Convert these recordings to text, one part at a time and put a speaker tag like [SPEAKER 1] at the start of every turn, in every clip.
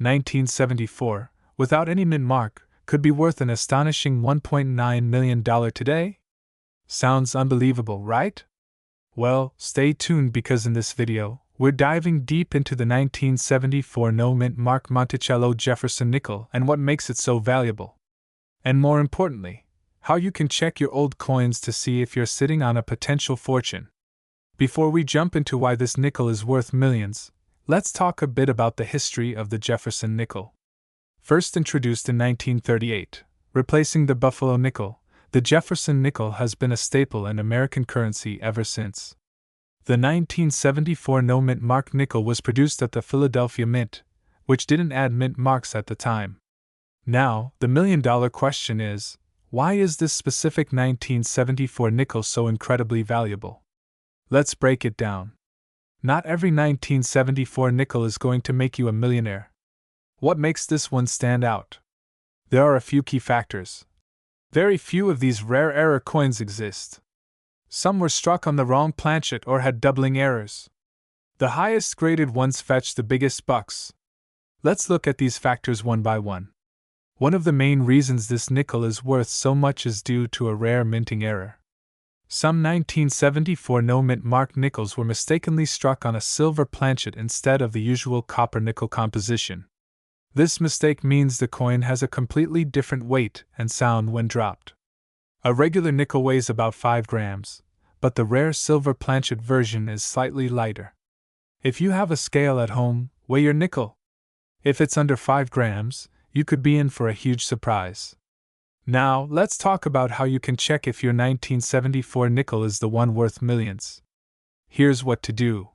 [SPEAKER 1] 1974, without any mint mark, could be worth an astonishing $1.9 million today? Sounds unbelievable, right? Well, stay tuned because in this video, we're diving deep into the 1974 no-mint mark Monticello Jefferson nickel and what makes it so valuable. And more importantly, how you can check your old coins to see if you're sitting on a potential fortune. Before we jump into why this nickel is worth millions, let's talk a bit about the history of the Jefferson nickel. First introduced in 1938, replacing the Buffalo nickel, the Jefferson nickel has been a staple in American currency ever since. The 1974 no-mint mark nickel was produced at the Philadelphia Mint, which didn't add mint marks at the time. Now, the million-dollar question is, why is this specific 1974 nickel so incredibly valuable? Let's break it down. Not every 1974 nickel is going to make you a millionaire. What makes this one stand out? There are a few key factors. Very few of these rare error coins exist. Some were struck on the wrong planchet or had doubling errors. The highest graded ones fetch the biggest bucks. Let's look at these factors one by one. One of the main reasons this nickel is worth so much is due to a rare minting error. Some 1974 no-mint mark nickels were mistakenly struck on a silver planchet instead of the usual copper-nickel composition. This mistake means the coin has a completely different weight and sound when dropped. A regular nickel weighs about 5 grams, but the rare silver planchet version is slightly lighter. If you have a scale at home, weigh your nickel. If it's under 5 grams, you could be in for a huge surprise. Now, let's talk about how you can check if your 1974 nickel is the one worth millions. Here's what to do.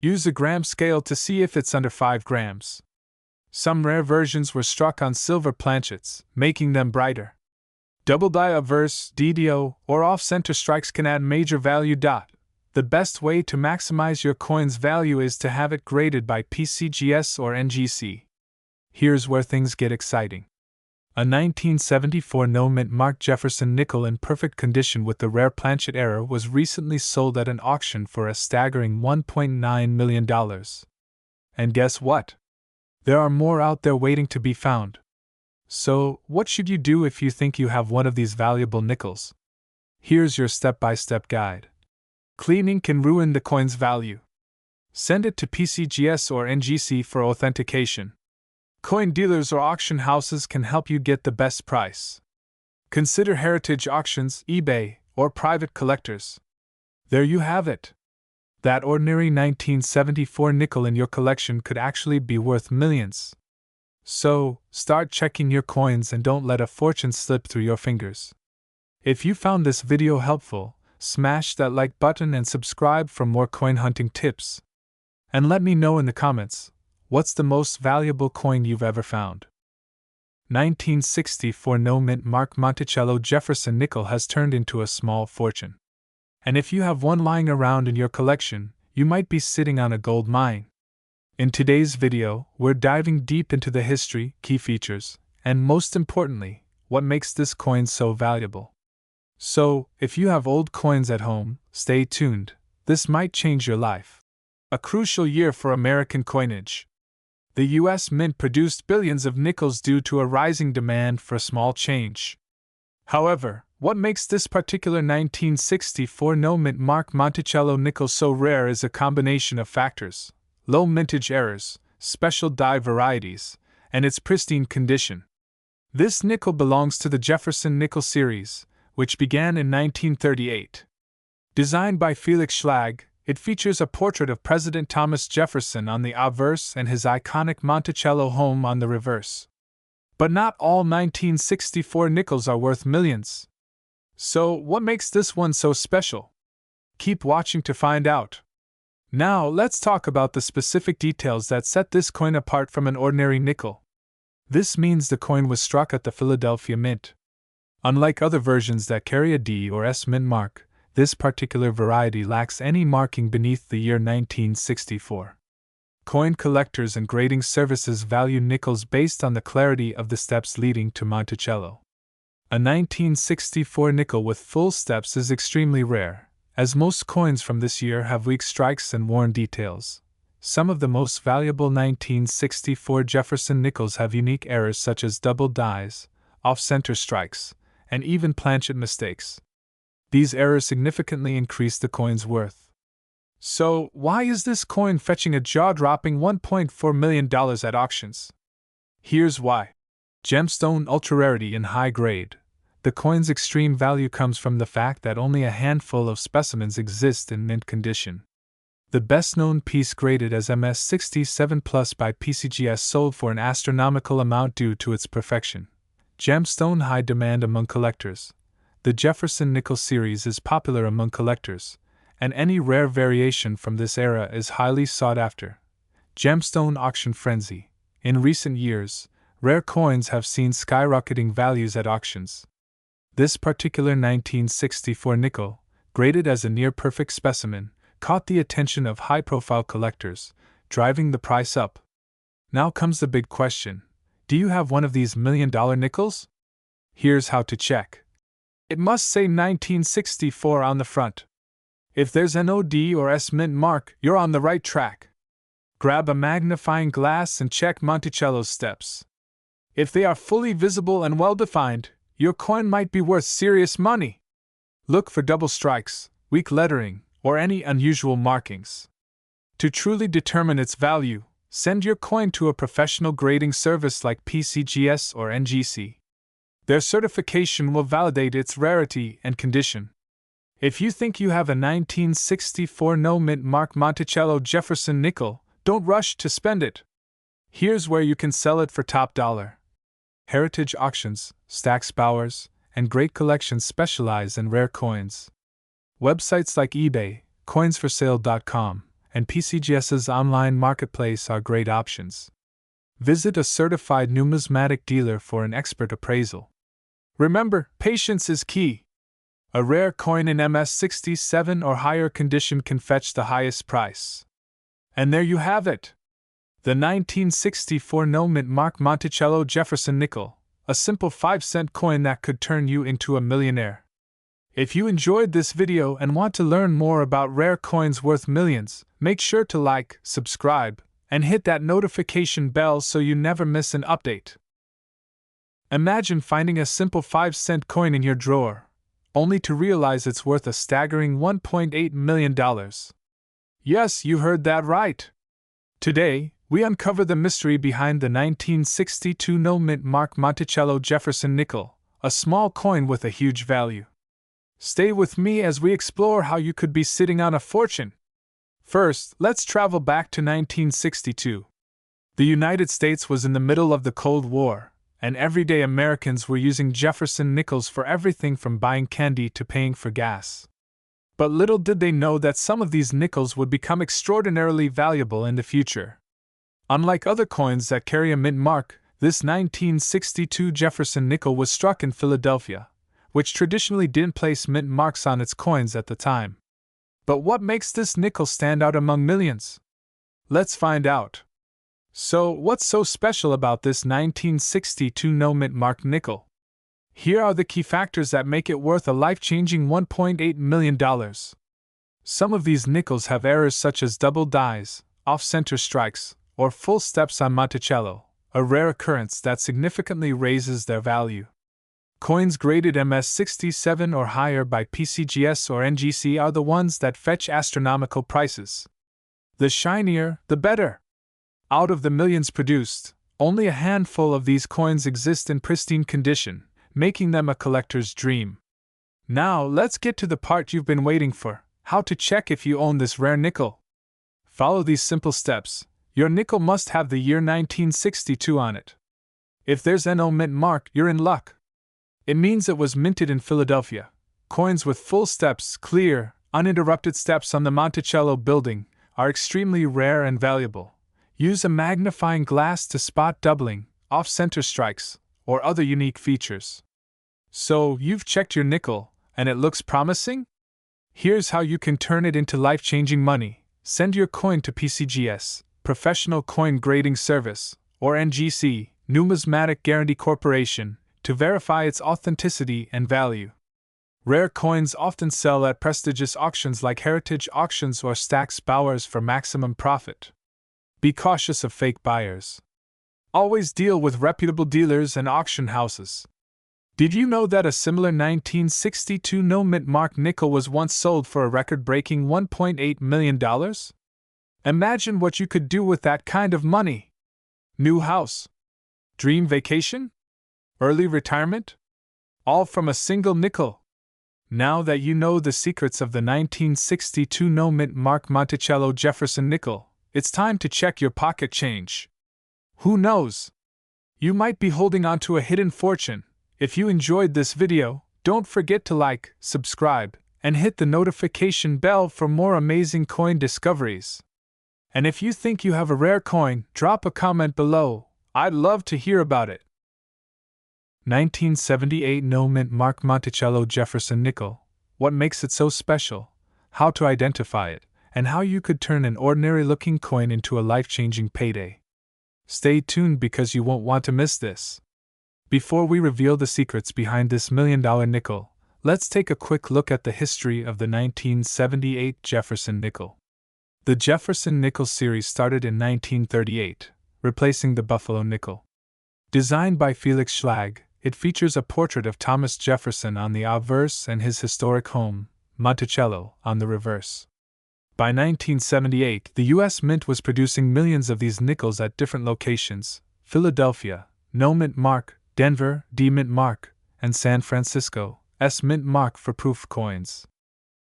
[SPEAKER 1] Use a gram scale to see if it's under 5 grams. Some rare versions were struck on silver planchets, making them brighter. Double die obverse, DDO, or off-center strikes can add major value. The best way to maximize your coin's value is to have it graded by PCGS or NGC. Here's where things get exciting. A 1974 no-mint mark Jefferson nickel in perfect condition with the rare planchet error was recently sold at an auction for a staggering $1.9 million. And guess what? There are more out there waiting to be found. So, what should you do if you think you have one of these valuable nickels? Here's your step-by-step guide. Cleaning can ruin the coin's value. Send it to PCGS or NGC for authentication. Coin dealers or auction houses can help you get the best price. Consider heritage auctions, eBay, or private collectors. There you have it. That ordinary 1974 nickel in your collection could actually be worth millions. So, start checking your coins and don't let a fortune slip through your fingers. If you found this video helpful, smash that like button and subscribe for more coin hunting tips. And let me know in the comments, what's the most valuable coin you've ever found? 1964 no-mint mark Monticello Jefferson nickel has turned into a small fortune. And if you have one lying around in your collection, you might be sitting on a gold mine. In today's video, we're diving deep into the history, key features, and most importantly, what makes this coin so valuable. So, if you have old coins at home, stay tuned, this might change your life. A crucial year for American coinage. The U.S. Mint produced billions of nickels due to a rising demand for small change. However, what makes this particular 1964 no-mint mark Monticello nickel so rare is a combination of factors: low mintage errors, special die varieties, and its pristine condition. This nickel belongs to the Jefferson Nickel series, which began in 1938. Designed by Felix Schlag, it features a portrait of President Thomas Jefferson on the obverse and his iconic Monticello home on the reverse. But not all 1964 nickels are worth millions. So, what makes this one so special? Keep watching to find out. Now, let's talk about the specific details that set this coin apart from an ordinary nickel. This means the coin was struck at the Philadelphia Mint. Unlike other versions that carry a D or S mint mark, this particular variety lacks any marking beneath the year 1964. Coin collectors and grading services value nickels based on the clarity of the steps leading to Monticello. A 1964 nickel with full steps is extremely rare, as most coins from this year have weak strikes and worn details. Some of the most valuable 1964 Jefferson nickels have unique errors such as double dies, off-center strikes, and even planchet mistakes. These errors significantly increase the coin's worth. So, why is this coin fetching a jaw-dropping $1.4 million at auctions? Here's why. Gemstone ultra-rarity in high grade. The coin's extreme value comes from the fact that only a handful of specimens exist in mint condition. The best-known piece graded as MS67 Plus by PCGS sold for an astronomical amount due to its perfection. Gemstone high demand among collectors. The Jefferson nickel series is popular among collectors, and any rare variation from this era is highly sought after. Gemstone auction frenzy. In recent years, rare coins have seen skyrocketing values at auctions. This particular 1964 nickel, graded as a near-perfect specimen, caught the attention of high-profile collectors, driving the price up. Now comes the big question. Do you have one of these million-dollar nickels? Here's how to check. It must say 1964 on the front. If there's an OD or S mint mark, you're on the right track. Grab a magnifying glass and check Monticello's steps. If they are fully visible and well-defined, your coin might be worth serious money. Look for double strikes, weak lettering, or any unusual markings. To truly determine its value, send your coin to a professional grading service like PCGS or NGC. Their certification will validate its rarity and condition. If you think you have a 1964 no-mint mark Monticello Jefferson nickel, don't rush to spend it. Here's where you can sell it for top dollar. Heritage Auctions, Stack's Bowers, and Great Collections specialize in rare coins. Websites like eBay, coinsforsale.com, and PCGS's online marketplace are great options. Visit a certified numismatic dealer for an expert appraisal. Remember, patience is key. A rare coin in MS67 or higher condition can fetch the highest price. And there you have it. The 1964 no-mint mark Monticello Jefferson nickel, a simple 5-cent coin that could turn you into a millionaire. If you enjoyed this video and want to learn more about rare coins worth millions, make sure to like, subscribe, and hit that notification bell so you never miss an update. Imagine finding a simple 5-cent coin in your drawer, only to realize it's worth a staggering $1.8 million. Yes, you heard that right. Today, we uncover the mystery behind the 1962 no-mint mark Monticello Jefferson nickel, a small coin with a huge value. Stay with me as we explore how you could be sitting on a fortune. First, let's travel back to 1962. The United States was in the middle of the Cold War, and everyday Americans were using Jefferson nickels for everything from buying candy to paying for gas. But little did they know that some of these nickels would become extraordinarily valuable in the future. Unlike other coins that carry a mint mark, this 1962 Jefferson nickel was struck in Philadelphia, which traditionally didn't place mint marks on its coins at the time. But what makes this nickel stand out among millions? Let's find out. So, what's so special about this 1962 no-mint mark nickel? Here are the key factors that make it worth a life-changing $1.8 million. Some of these nickels have errors such as double dies, off-center strikes, or full steps on Monticello, a rare occurrence that significantly raises their value. Coins graded MS67 or higher by PCGS or NGC are the ones that fetch astronomical prices. The shinier, the better. Out of the millions produced, only a handful of these coins exist in pristine condition, making them a collector's dream. Now, let's get to the part you've been waiting for: how to check if you own this rare nickel. Follow these simple steps. Your nickel must have the year 1962 on it. If there's no mint mark, you're in luck. It means it was minted in Philadelphia. Coins with full steps, clear, uninterrupted steps on the Monticello building, are extremely rare and valuable. Use a magnifying glass to spot doubling, off-center strikes, or other unique features. So, you've checked your nickel, and it looks promising? Here's how you can turn it into life-changing money. Send your coin to PCGS, Professional Coin Grading Service, or NGC, Numismatic Guarantee Corporation, to verify its authenticity and value. Rare coins often sell at prestigious auctions like Heritage Auctions or Stack's Bowers for maximum profit. Be cautious of fake buyers. Always deal with reputable dealers and auction houses. Did you know that a similar 1962 no-mint mark nickel was once sold for a record-breaking $1.8 million? Imagine what you could do with that kind of money. New house? Dream vacation? Early retirement? All from a single nickel. Now that you know the secrets of the 1962 no-mint mark Monticello Jefferson nickel, it's time to check your pocket change. Who knows? You might be holding on to a hidden fortune. If you enjoyed this video, don't forget to like, subscribe, and hit the notification bell for more amazing coin discoveries. And if you think you have a rare coin, drop a comment below. I'd love to hear about it. 1978 no-mint mark Monticello Jefferson nickel. What makes it so special? How to identify it, and how you could turn an ordinary-looking coin into a life-changing payday. Stay tuned because you won't want to miss this. Before we reveal the secrets behind this million-dollar nickel, let's take a quick look at the history of the 1978 Jefferson nickel. The Jefferson nickel series started in 1938, replacing the Buffalo nickel. Designed by Felix Schlag, it features a portrait of Thomas Jefferson on the obverse and his historic home, Monticello, on the reverse. By 1978, the U.S. Mint was producing millions of these nickels at different locations: Philadelphia, No Mint Mark, Denver, D Mint Mark, and San Francisco, S Mint Mark for proof coins.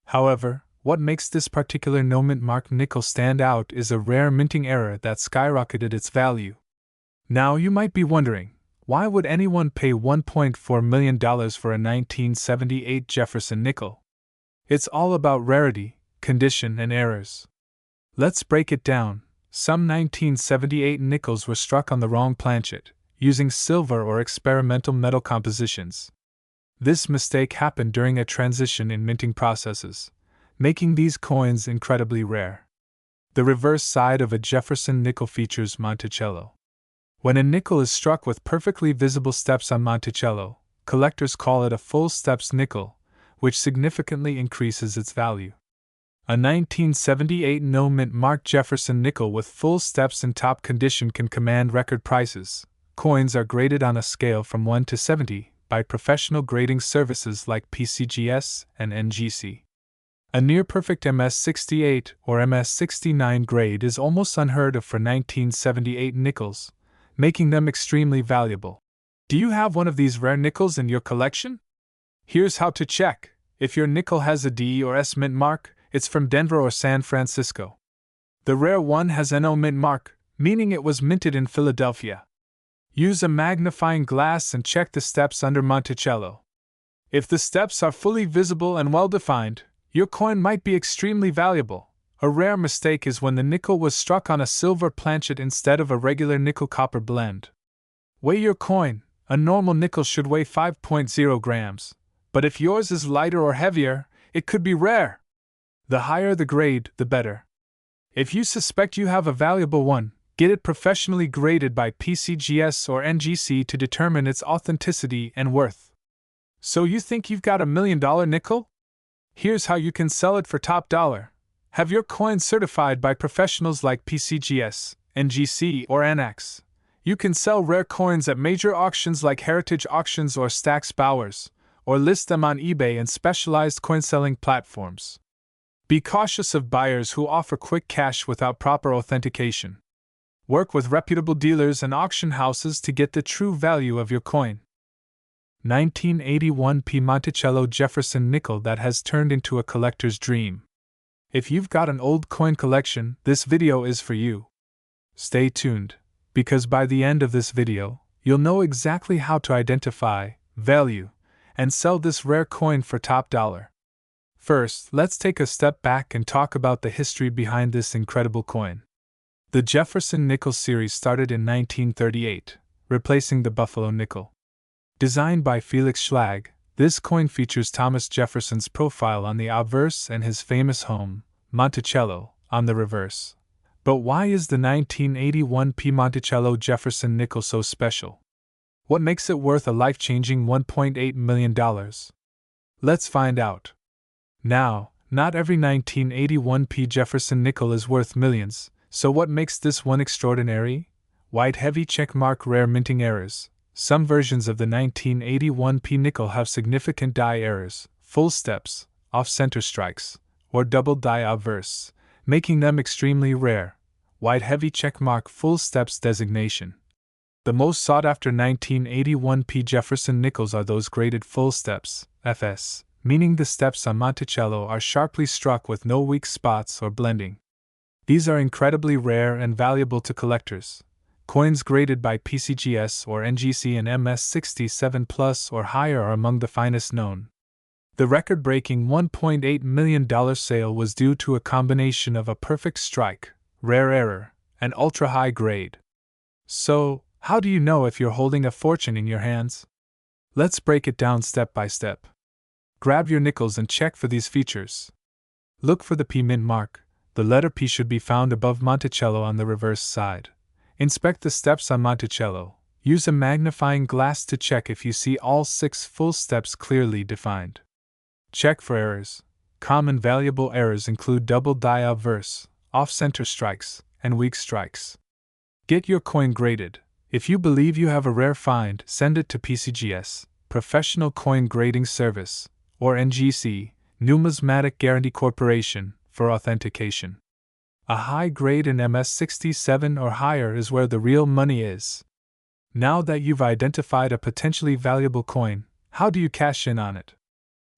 [SPEAKER 1] However, what makes this particular No Mint Mark nickel stand out is a rare minting error that skyrocketed its value. Now you might be wondering, why would anyone pay $1.4 million for a 1978 Jefferson nickel? It's all about rarity, condition, and errors. Let's break it down. Some 1978 nickels were struck on the wrong planchet, using silver or experimental metal compositions. This mistake happened during a transition in minting processes, making these coins incredibly rare. The reverse side of a Jefferson nickel features Monticello. When a nickel is struck with perfectly visible steps on Monticello, collectors call it a full steps nickel, which significantly increases its value. A 1978 no mint mark Jefferson nickel with full steps in top condition can command record prices. Coins are graded on a scale from 1 to 70 by professional grading services like PCGS and NGC. A near-perfect MS68 or MS69 grade is almost unheard of for 1978 nickels, making them extremely valuable. Do you have one of these rare nickels in your collection? Here's how to check. If your nickel has a D or S mint mark, it's from Denver or San Francisco. The rare one has an O mint mark, meaning it was minted in Philadelphia. Use a magnifying glass and check the steps under Monticello. If the steps are fully visible and well-defined, your coin might be extremely valuable. A rare mistake is when the nickel was struck on a silver planchet instead of a regular nickel-copper blend. Weigh your coin. A normal nickel should weigh 5.0 grams, but if yours is lighter or heavier, it could be rare. The higher the grade, the better. If you suspect you have a valuable one, get it professionally graded by PCGS or NGC to determine its authenticity and worth. So you think you've got $1 million nickel? Here's how you can sell it for top dollar. Have your coin certified by professionals like PCGS, NGC, or NX. You can sell rare coins at major auctions like Heritage Auctions or Stack's Bowers, or list them on eBay and specialized coin-selling platforms. Be cautious of buyers who offer quick cash without proper authentication. Work with reputable dealers and auction houses to get the true value of your coin. 1981 P Monticello Jefferson nickel that has turned into a collector's dream. If you've got an old coin collection, this video is for you. Stay tuned, because by the end of this video, you'll know exactly how to identify, value, and sell this rare coin for top dollar. First, let's take a step back and talk about the history behind this incredible coin. The Jefferson nickel series started in 1938, replacing the Buffalo nickel. Designed by Felix Schlag, this coin features Thomas Jefferson's profile on the obverse and his famous home, Monticello, on the reverse. But why is the 1981 P Monticello Jefferson nickel so special? What makes it worth a life-changing $1.8 million? Let's find out. Now, not every 1981 P Jefferson nickel is worth millions, So what makes this one extraordinary? White heavy checkmark rare minting errors. Some versions of the 1981p nickel have significant die errors, full steps, off-center strikes, or double die obverse, making them extremely rare. White heavy checkmark full steps designation. The most sought-after 1981p Jefferson nickels are those graded full steps, FS, meaning the steps on Monticello are sharply struck with no weak spots or blending. These are incredibly rare and valuable to collectors. Coins graded by PCGS or NGC and MS67 Plus or higher are among the finest known. The record-breaking $1.8 million sale was due to a combination of a perfect strike, rare error, and ultra-high grade. So, how do you know if you're holding a fortune in your hands? Let's break it down step by step. Grab your nickels and check for these features. Look for the P mint mark. The letter P should be found above Monticello on the reverse side. Inspect the steps on Monticello. Use a magnifying glass to check if you see all 6 full steps clearly defined. Check for errors. Common valuable errors include double die obverse, off-center strikes, and weak strikes. Get your coin graded. If you believe you have a rare find, send it to PCGS, Professional Coin Grading Service, or NGC, Numismatic Guarantee Corporation, for authentication. A high grade in MS67 or higher is where the real money is. Now that you've identified a potentially valuable coin, how do you cash in on it?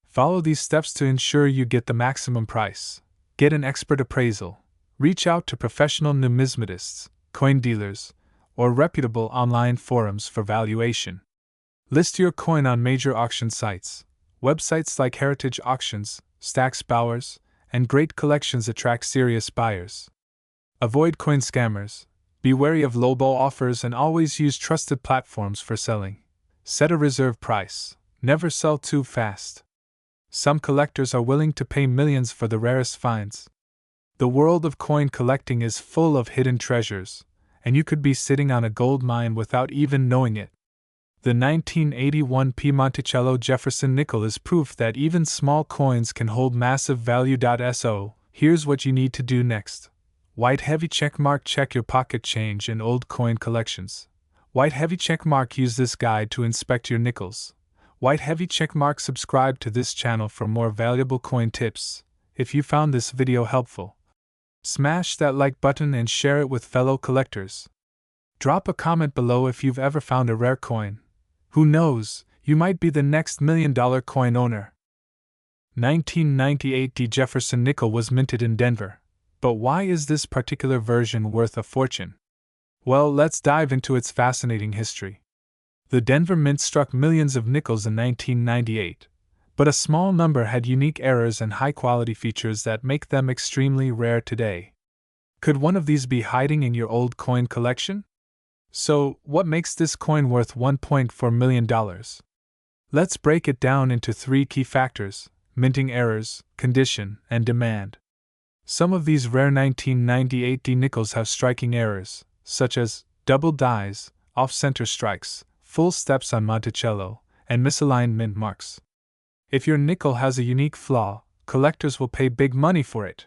[SPEAKER 1] Follow these steps to ensure you get the maximum price. Get an expert appraisal. Reach out to professional numismatists, coin dealers, or reputable online forums for valuation. List your coin on major auction sites. Websites like Heritage Auctions, Stack's Bowers, and Great Collections attract serious buyers. Avoid coin scammers. Be wary of lowball offers and always use trusted platforms for selling. Set a reserve price. Never sell too fast. Some collectors are willing to pay millions for the rarest finds. The world of coin collecting is full of hidden treasures, and you could be sitting on a gold mine without even knowing it. The 1981p Monticello Jefferson nickel is proof that even small coins can hold massive value. So, here's what you need to do next. White heavy checkmark. Check your pocket change in old coin collections. White heavy checkmark. Use this guide to inspect your nickels. White heavy checkmark. Subscribe to this channel for more valuable coin tips. If you found this video helpful, smash that like button and share it with fellow collectors. Drop a comment below if you've ever found a rare coin. Who knows, you might be the next $1 million coin owner. 1998 D. Jefferson nickel was minted in Denver. But why is this particular version worth a fortune? Well, let's dive into its fascinating history. The Denver Mint struck millions of nickels in 1998, but a small number had unique errors and high-quality features that make them extremely rare today. Could one of these be hiding in your old coin collection? So, what makes this coin worth $1.4 million? Let's break it down into 3 key factors: minting errors, condition, and demand. Some of these rare 1998 D nickels have striking errors, such as double dies, off-center strikes, full steps on Monticello, and misaligned mint marks. If your nickel has a unique flaw, collectors will pay big money for it.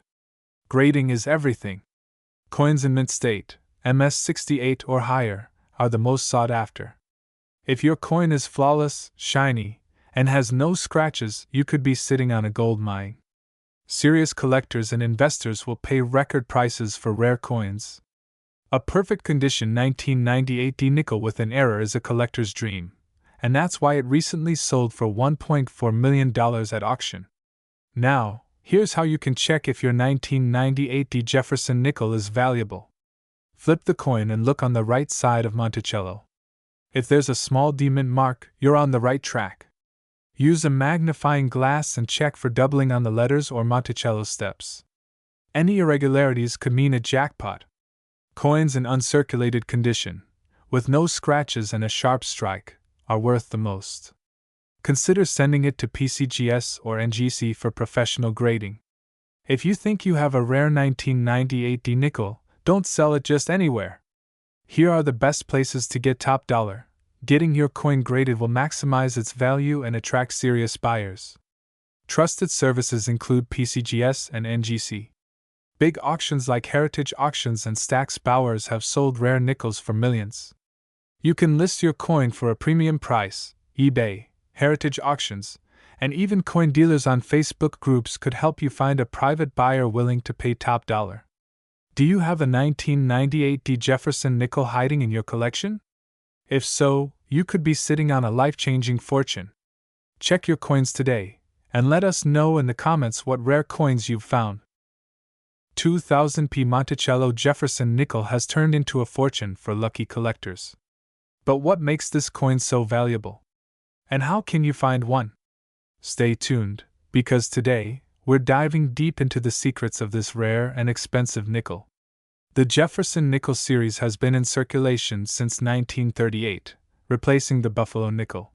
[SPEAKER 1] Grading is everything. Coins in mint state, MS68 or higher, are the most sought after. If your coin is flawless, shiny, and has no scratches, you could be sitting on a gold mine. Serious collectors and investors will pay record prices for rare coins. A perfect condition 1998 D nickel with an error is a collector's dream, and that's why it recently sold for $1.4 million at auction. Now, here's how you can check if your 1998 D Jefferson nickel is valuable. Flip the coin and look on the right side of Monticello. If there's a small D mint mark, you're on the right track. Use a magnifying glass and check for doubling on the letters or Monticello steps. Any irregularities could mean a jackpot. Coins in uncirculated condition, with no scratches and a sharp strike, are worth the most. Consider sending it to PCGS or NGC for professional grading. If you think you have a rare 1998 D nickel, don't sell it just anywhere. Here are the best places to get top dollar. Getting your coin graded will maximize its value and attract serious buyers. Trusted services include PCGS and NGC. Big auctions like Heritage Auctions and Stack's Bowers have sold rare nickels for millions. You can list your coin for a premium price. eBay, Heritage Auctions, and even coin dealers on Facebook groups could help you find a private buyer willing to pay top dollar. Do you have a 1998 D. Jefferson nickel hiding in your collection? If so, you could be sitting on a life-changing fortune. Check your coins today, and let us know in the comments what rare coins you've found. 2000p Monticello Jefferson nickel has turned into a fortune for lucky collectors. But what makes this coin so valuable? And how can you find one? Stay tuned, because today, we're diving deep into the secrets of this rare and expensive nickel. The Jefferson Nickel series has been in circulation since 1938, replacing the Buffalo nickel.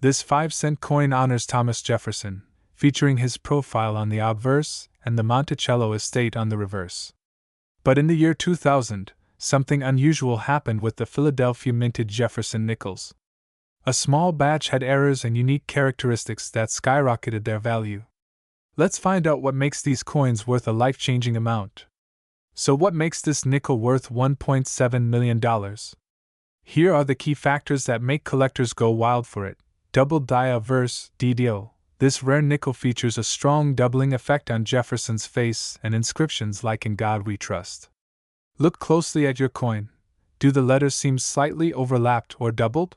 [SPEAKER 1] This 5-cent coin honors Thomas Jefferson, featuring his profile on the obverse and the Monticello estate on the reverse. But in the year 2000, something unusual happened with the Philadelphia minted Jefferson nickels. A small batch had errors and unique characteristics that skyrocketed their value. Let's find out what makes these coins worth a life-changing amount. So what makes this nickel worth $1.7 million? Here are the key factors that make collectors go wild for it. Double die obverse DDO. This rare nickel features a strong doubling effect on Jefferson's face and inscriptions like "In God We Trust." Look closely at your coin. Do the letters seem slightly overlapped or doubled?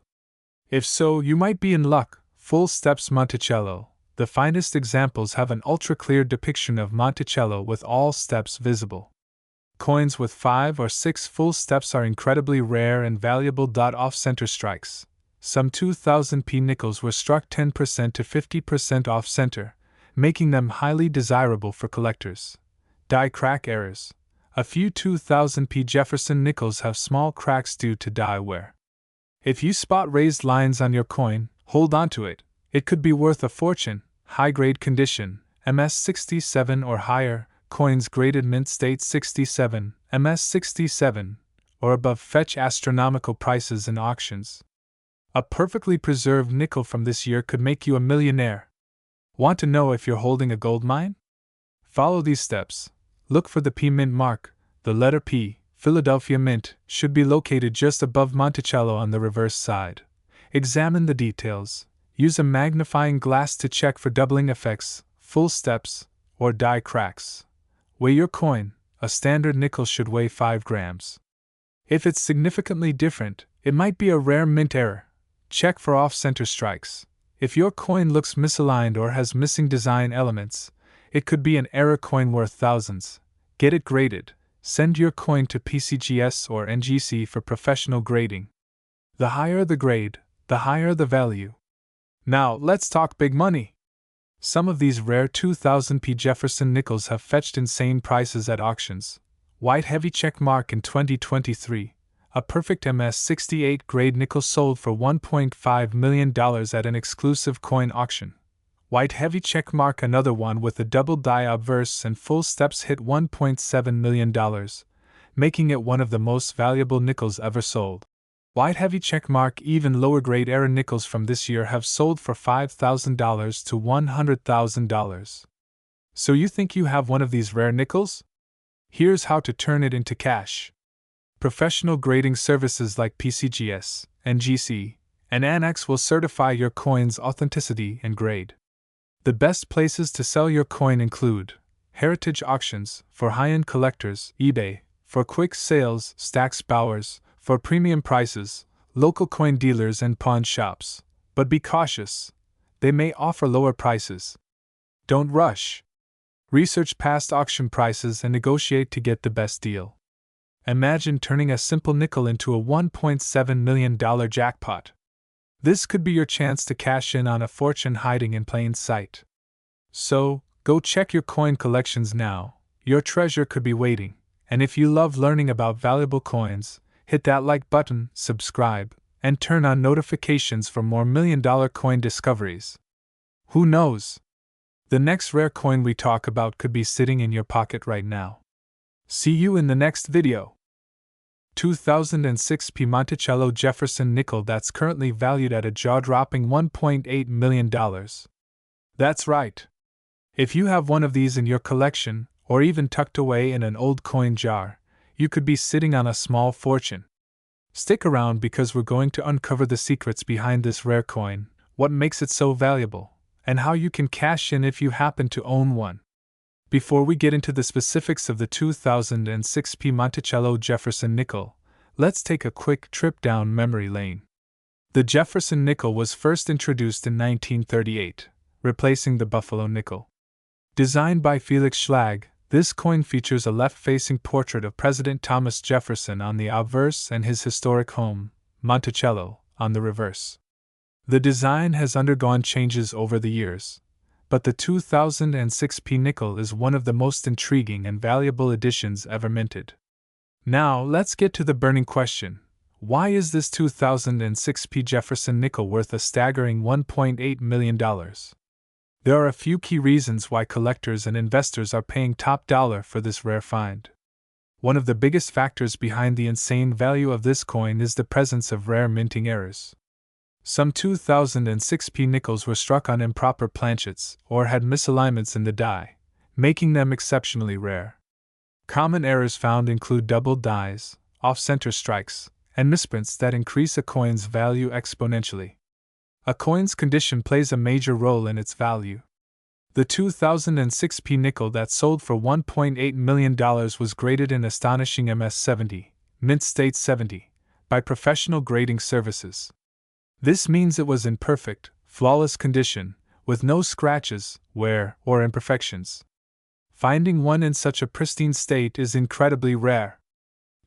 [SPEAKER 1] If so, you might be in luck. Full steps Monticello. The finest examples have an ultra-clear depiction of Monticello with all steps visible. Coins with 5 or 6 full steps are incredibly rare and valuable. Off-center strikes. Some 2000p nickels were struck 10% to 50% off-center, making them highly desirable for collectors. Die crack errors. A few 2000p Jefferson nickels have small cracks due to die wear. If you spot raised lines on your coin, hold on to it. It could be worth a fortune. High-grade condition, MS67 or higher, coins graded mint state 67, MS67, or above fetch astronomical prices in auctions. A perfectly preserved nickel from this year could make you a millionaire. Want to know if you're holding a gold mine? Follow these steps. Look for the P Mint mark. The letter P, Philadelphia Mint, should be located just above Monticello on the reverse side. Examine the details. Use a magnifying glass to check for doubling effects, full steps, or die cracks. Weigh your coin. A standard nickel should weigh 5 grams. If it's significantly different, it might be a rare mint error. Check for off-center strikes. If your coin looks misaligned or has missing design elements, it could be an error coin worth thousands. Get it graded. Send your coin to PCGS or NGC for professional grading. The higher the grade, the higher the value. Now, let's talk big money. Some of these rare 2000p Jefferson nickels have fetched insane prices at auctions. White heavy check mark in 2023. A perfect MS68 grade nickel sold for $1.5 million at an exclusive coin auction. White heavy check mark, another one with a double die obverse and full steps, hit $1.7 million, making it one of the most valuable nickels ever sold. White heavy check mark, even lower grade error nickels from this year have sold for $5,000 to $100,000. So you think you have one of these rare nickels? Here's how to turn it into cash. Professional grading services like PCGS, NGC, and Annex will certify your coin's authenticity and grade. The best places to sell your coin include Heritage Auctions for high-end collectors, eBay for quick sales, Stack's Bowers for premium prices, local coin dealers and pawn shops. But be cautious. They may offer lower prices. Don't rush. Research past auction prices and negotiate to get the best deal. Imagine turning a simple nickel into a $1.7 million jackpot. This could be your chance to cash in on a fortune hiding in plain sight. So, go check your coin collections now. Your treasure could be waiting. And if you love learning about valuable coins, hit that like button, subscribe, and turn on notifications for more million-dollar coin discoveries. Who knows? The next rare coin we talk about could be sitting in your pocket right now. See you in the next video. 2006 Monticello Jefferson nickel that's currently valued at a jaw-dropping $1.8 million. That's right. If you have one of these in your collection, or even tucked away in an old coin jar, you could be sitting on a small fortune. Stick around because we're going to uncover the secrets behind this rare coin, what makes it so valuable, and how you can cash in if you happen to own one. Before we get into the specifics of the 2006 Monticello Jefferson nickel, let's take a quick trip down memory lane. The Jefferson nickel was first introduced in 1938, replacing the Buffalo nickel. Designed by Felix Schlag, this coin features a left-facing portrait of President Thomas Jefferson on the obverse and his historic home, Monticello, on the reverse. The design has undergone changes over the years, but the 2006 nickel is one of the most intriguing and valuable additions ever minted. Now, let's get to the burning question. Why is this 2006 Jefferson nickel worth a staggering $1.8 million? There are a few key reasons why collectors and investors are paying top dollar for this rare find. One of the biggest factors behind the insane value of this coin is the presence of rare minting errors. Some 2006 nickels were struck on improper planchets or had misalignments in the die, making them exceptionally rare. Common errors found include doubled dies, off-center strikes, and misprints that increase a coin's value exponentially. A coin's condition plays a major role in its value. The 2006 nickel that sold for $1.8 million was graded in astonishing MS70, Mint State 70, by Professional Grading Services. This means it was in perfect, flawless condition, with no scratches, wear, or imperfections. Finding one in such a pristine state is incredibly rare.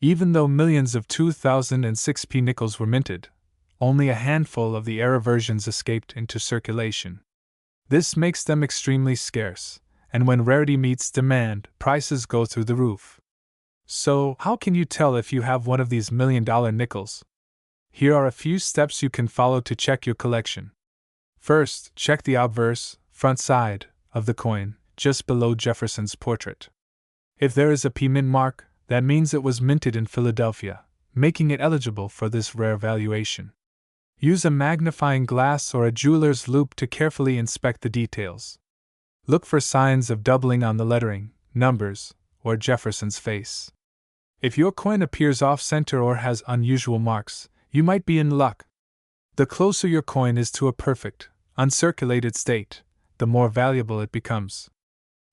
[SPEAKER 1] Even though millions of 2006 nickels were minted, only a handful of the error versions escaped into circulation. This makes them extremely scarce, and when rarity meets demand, prices go through the roof. So, how can you tell if you have one of these million-dollar nickels? Here are a few steps you can follow to check your collection. First, check the obverse, front side, of the coin, just below Jefferson's portrait. If there is a P mint mark, that means it was minted in Philadelphia, making it eligible for this rare valuation. Use a magnifying glass or a jeweler's loupe to carefully inspect the details. Look for signs of doubling on the lettering, numbers, or Jefferson's face. If your coin appears off-center or has unusual marks, you might be in luck. The closer your coin is to a perfect, uncirculated state, the more valuable it becomes.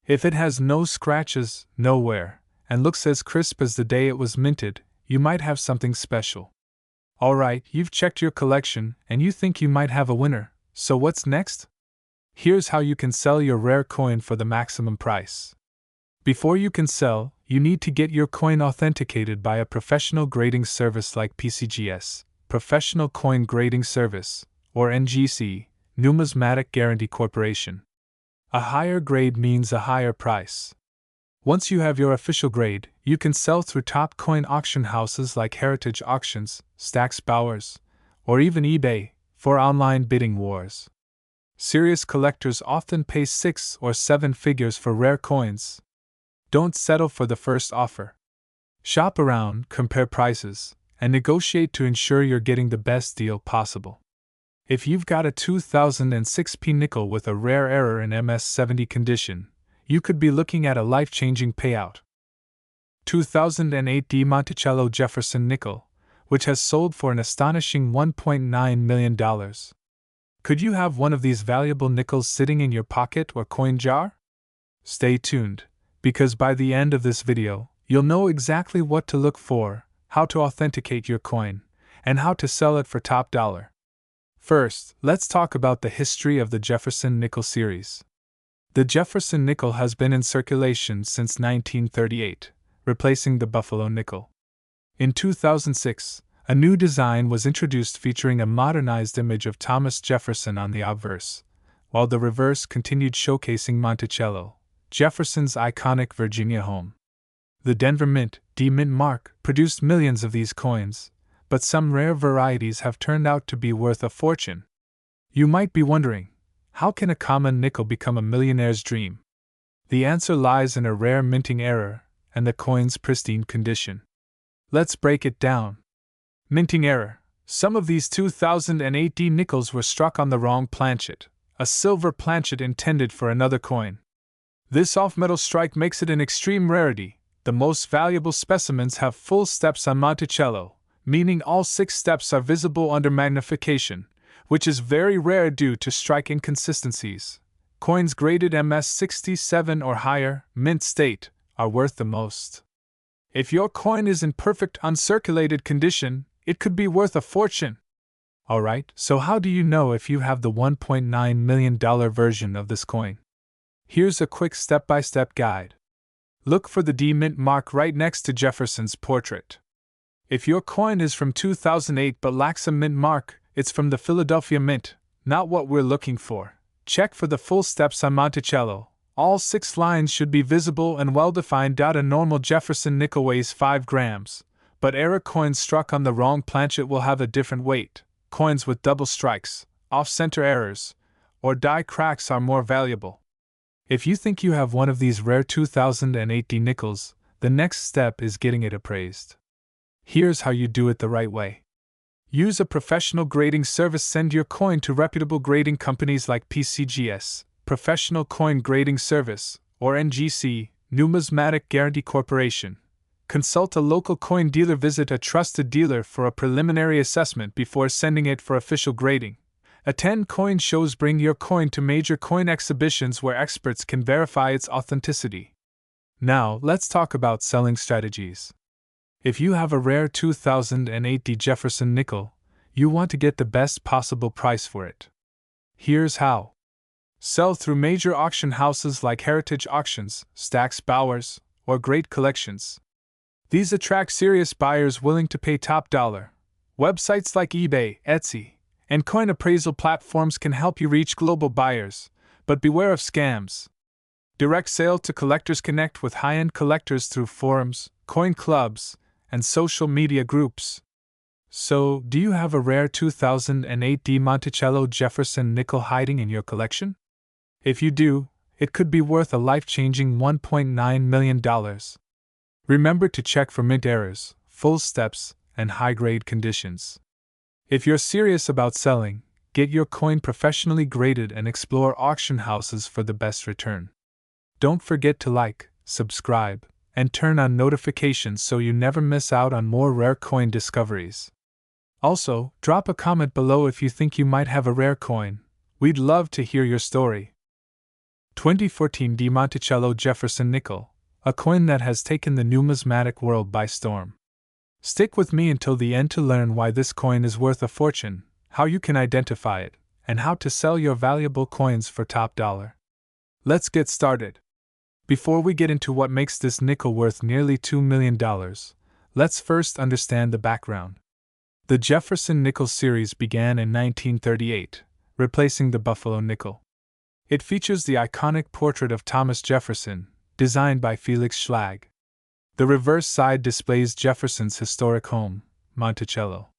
[SPEAKER 1] If it has no scratches, no wear, and looks as crisp as the day it was minted, you might have something special. Alright, you've checked your collection and you think you might have a winner, so what's next? Here's how you can sell your rare coin for the maximum price. Before you can sell, you need to get your coin authenticated by a professional grading service like PCGS, Professional Coin Grading Service, or NGC, Numismatic Guarantee Corporation. A higher grade means a higher price. Once you have your official grade, you can sell through top coin auction houses like Heritage Auctions, Stack's Bowers, or even eBay, for online bidding wars. Serious collectors often pay 6 or 7 figures for rare coins. Don't settle for the first offer. Shop around, compare prices, and negotiate to ensure you're getting the best deal possible. If you've got a 2006 nickel with a rare error in MS70 condition, you could be looking at a life-changing payout. 2008 Monticello Jefferson nickel, which has sold for an astonishing $1.9 million. Could you have one of these valuable nickels sitting in your pocket or coin jar? Stay tuned, because by the end of this video, you'll know exactly what to look for, how to authenticate your coin, and how to sell it for top dollar. First, let's talk about the history of the Jefferson nickel series. The Jefferson nickel has been in circulation since 1938, replacing the Buffalo nickel. In 2006, a new design was introduced featuring a modernized image of Thomas Jefferson on the obverse, while the reverse continued showcasing Monticello, Jefferson's iconic Virginia home. The Denver Mint, D-Mint mark, produced millions of these coins, but some rare varieties have turned out to be worth a fortune. You might be wondering, how can a common nickel become a millionaire's dream? The answer lies in a rare minting error and the coin's pristine condition. Let's break it down. Minting error. Some of these 2008 nickels were struck on the wrong planchet, a silver planchet intended for another coin. This off-metal strike makes it an extreme rarity. The most valuable specimens have full steps on Monticello, meaning all 6 steps are visible under magnification, which is very rare due to strike inconsistencies. Coins graded MS67 or higher, mint state, are worth the most. If your coin is in perfect uncirculated condition, it could be worth a fortune. Alright, so how do you know if you have the $1.9 million version of this coin? Here's a quick step-by-step guide. Look for the D Mint mark right next to Jefferson's portrait. If your coin is from 2008 but lacks a mint mark, it's from the Philadelphia Mint, not what we're looking for. Check for the full steps on Monticello. All 6 lines should be visible and well-defined. A normal Jefferson nickel weighs 5 grams, but error coins struck on the wrong planchet will have a different weight. Coins with double strikes, off-center errors, or die cracks are more valuable. If you think you have one of these rare 2008 D nickels, the next step is getting it appraised. Here's how you do it the right way. Use a professional grading service. Send your coin to reputable grading companies like PCGS, Professional Coin Grading Service, or NGC, Numismatic Guarantee Corporation. Consult a local coin dealer. Visit a trusted dealer for a preliminary assessment before sending it for official grading. Attend coin shows. Bring your coin to major coin exhibitions where experts can verify its authenticity. Now, let's talk about selling strategies. If you have a rare 2008 D Jefferson nickel, you want to get the best possible price for it. Here's how. Sell through major auction houses like Heritage Auctions, Stack's Bowers, or Great Collections. These attract serious buyers willing to pay top dollar. Websites like eBay, Etsy, and coin appraisal platforms can help you reach global buyers, but beware of scams. Direct sale to collectors. Connect with high-end collectors through forums, coin clubs, and social media groups. So, do you have a rare 2008 D Monticello Jefferson nickel hiding in your collection? If you do, it could be worth a life-changing $1.9 million. Remember to check for mint errors, full steps, and high-grade conditions. If you're serious about selling, get your coin professionally graded and explore auction houses for the best return. Don't forget to like, subscribe, and turn on notifications so you never miss out on more rare coin discoveries. Also, drop a comment below if you think you might have a rare coin. We'd love to hear your story. 2014 D Monticello Jefferson nickel, a coin that has taken the numismatic world by storm. Stick with me until the end to learn why this coin is worth a fortune, how you can identify it, and how to sell your valuable coins for top dollar. Let's get started. Before we get into what makes this nickel worth nearly $2 million, let's first understand the background. The Jefferson nickel series began in 1938, replacing the Buffalo nickel. It features the iconic portrait of Thomas Jefferson, designed by Felix Schlag. The reverse side displays Jefferson's historic home, Monticello.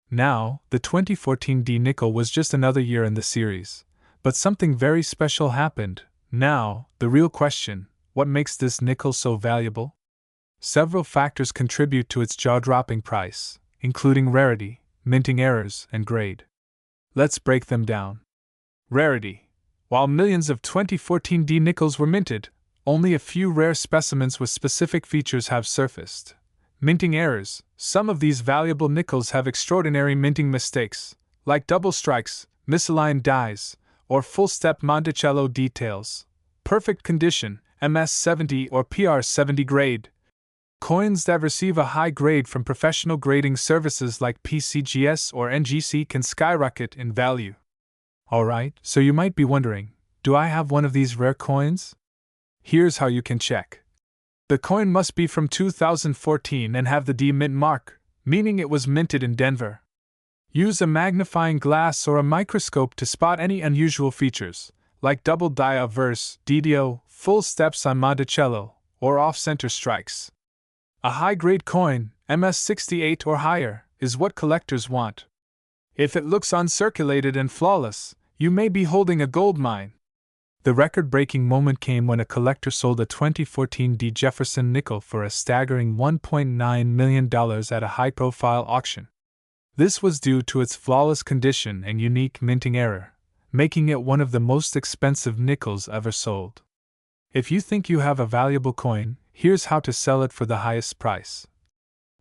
[SPEAKER 1] Now, the 2014 D nickel was just another year in the series, but something very special happened. Now, the real question, what makes this nickel so valuable? Several factors contribute to its jaw-dropping price, including rarity, minting errors, and grade. Let's break them down. Rarity. While millions of 2014 D nickels were minted, only a few rare specimens with specific features have surfaced. Minting errors. Some of these valuable nickels have extraordinary minting mistakes, like double strikes, misaligned dies, or full-step Monticello details. Perfect condition, MS70 or PR70 grade. Coins that receive a high grade from professional grading services like PCGS or NGC can skyrocket in value. Alright, so you might be wondering, do I have one of these rare coins? Here's how you can check. The coin must be from 2014 and have the D Mint mark, meaning it was minted in Denver. Use a magnifying glass or a microscope to spot any unusual features, like double die obverse, DDO, full steps on Monticello, or off-center strikes. A high-grade coin, MS68 or higher, is what collectors want. If it looks uncirculated and flawless, you may be holding a gold mine. The record-breaking moment came when a collector sold a 2014 D Jefferson nickel for a staggering $1.9 million at a high-profile auction. This was due to its flawless condition and unique minting error, making it one of the most expensive nickels ever sold. If you think you have a valuable coin, here's how to sell it for the highest price.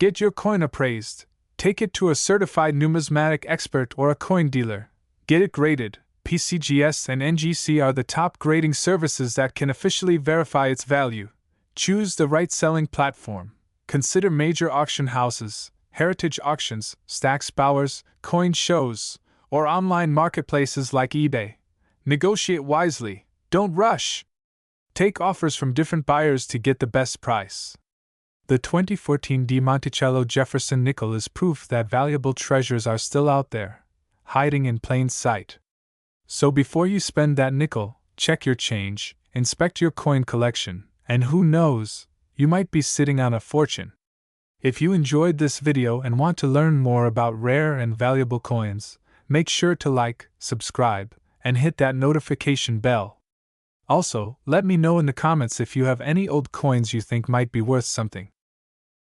[SPEAKER 1] Get your coin appraised. Take it to a certified numismatic expert or a coin dealer. Get it graded. PCGS and NGC are the top grading services that can officially verify its value. Choose the right selling platform. Consider major auction houses, heritage auctions, Stack's Bowers, coin shows, or online marketplaces like eBay. Negotiate wisely. Don't rush. Take offers from different buyers to get the best price. The 2014 DiMonticello Jefferson nickel is proof that valuable treasures are still out there, hiding in plain sight. So before you spend that nickel, check your change, inspect your coin collection, and who knows, you might be sitting on a fortune. If you enjoyed this video and want to learn more about rare and valuable coins, make sure to like, subscribe, and hit that notification bell. Also, let me know in the comments if you have any old coins you think might be worth something.